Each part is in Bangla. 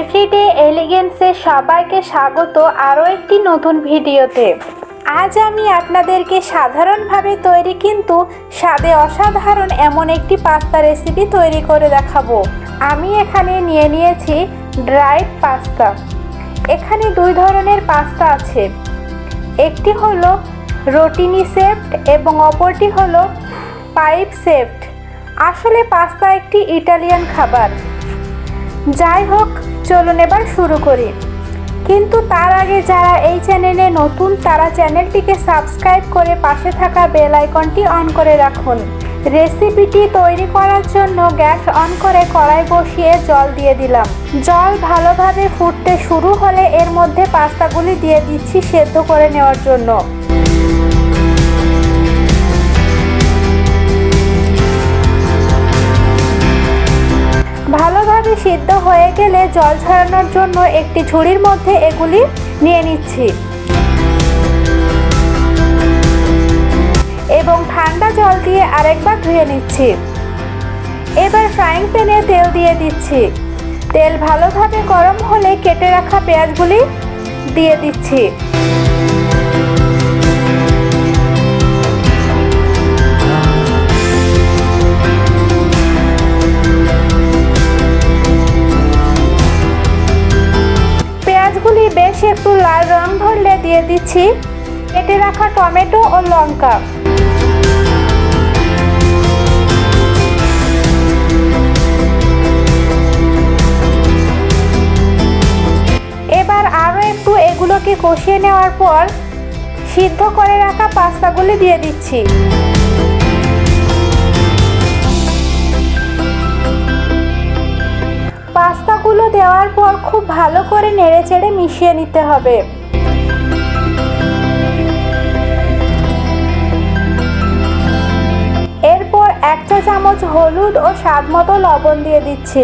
এভরিডে এলিগেন্সে সবাইকে স্বাগত আরও একটি নতুন ভিডিওতে। আজ আমি আপনাদেরকে সাধারণভাবে তৈরি কিন্তু স্বাদে অসাধারণ এমন একটি পাস্তা রেসিপি তৈরি করে দেখাবো। আমি এখানে নিয়ে নিয়েছি ড্রাইড পাস্তা। এখানে দুই ধরনের পাস্তা আছে, একটি হলো রোটিনি শেপড এবং অপরটি হলো পাইপ শেপড। আসলে পাস্তা একটি ইটালিয়ান খাবার। যাই হোক, চলুন এবার শুরু করি। কিন্তু তার আগে যারা এই চ্যানেলে নতুন তারা চ্যানেলটিকে সাবস্ক্রাইব করে পাশে থাকা বেল আইকনটি অন করে রাখুন। রেসিপিটি তৈরি করার জন্য গ্যাস অন করে কড়াই বসিয়ে জল দিয়ে দিলাম। জল ভালোভাবে ফুটতে শুরু হলে এর মধ্যে পাস্তাগুলি দিয়ে দিচ্ছি সেদ্ধ করে নেওয়ার জন্য। ভালোভাবে সিদ্ধ হয়ে গেলে জল ঝরানোর জন্য একটি ঝুড়ির মধ্যে এগুলি নিয়ে নিচ্ছি এবং ঠান্ডা জল দিয়ে আরেকবার ধুয়ে নিচ্ছি। এবার ফ্রাইং প্যানে তেল দিয়ে দিচ্ছি। তেল ভালোভাবে গরম হলে কেটে রাখা পেঁয়াজগুলি দিয়ে দিচ্ছি। বেশ একটু লাল রং ধরলে দিয়ে দিচ্ছি কেটে রাখা টমেটো ও লঙ্কা। এবার আরও একটু এগুলোকে কষিয়ে নেওয়ার পর সিদ্ধ করে রাখা পাস্তাগুলি দিয়ে দিচ্ছি। পাস্তাগুলো দেওয়ার পর খুব ভালো করে নেড়েচেড়ে মিশিয়ে নিতে হবে। এরপর 1 চা চামচ হলুদ ও স্বাদমতো লবণ দিয়ে দিচ্ছি।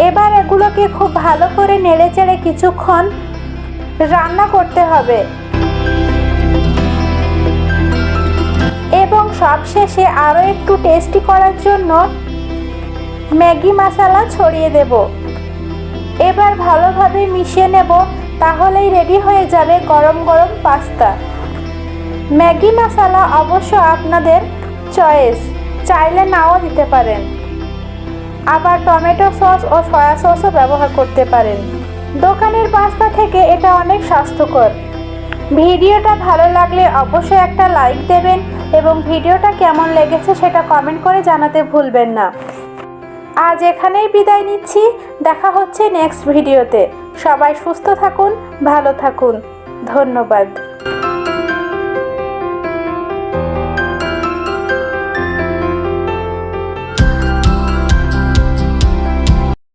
এবার এগুলোকে খুব ভালো করে নেড়েচেড়ে কিছুক্ষণ রান্না করতে হবে এবং সবশেষে আরও একটু টেস্টি করার জন্য ম্যাগি মশলা ছড়িয়ে দেব। এবার ভালোভাবে মিশিয়ে নেব, তাহলেই রেডি হয়ে যাবে গরম গরম পাস্তা। ম্যাগি মশলা অবশ্য আপনাদের চয়েস, চাইলে নাও দিতে পারেন। আবার টমেটো সস ও সয়া সসও ব্যবহার করতে পারেন। দোকানের পাস্তা থেকে এটা অনেক স্বাস্থ্যকর। ভিডিওটা ভালো লাগলে অবশ্যই একটা লাইক দেবেন এবং ভিডিওটা কেমন লেগেছে সেটা কমেন্ট করে জানাতে ভুলবেন না। আজ এখানেই বিদায় নিচ্ছি। দেখা হচ্ছে নেক্সট ভিডিওতে। সবাই সুস্থ থাকুন, ভালো থাকুন। ধন্যবাদ।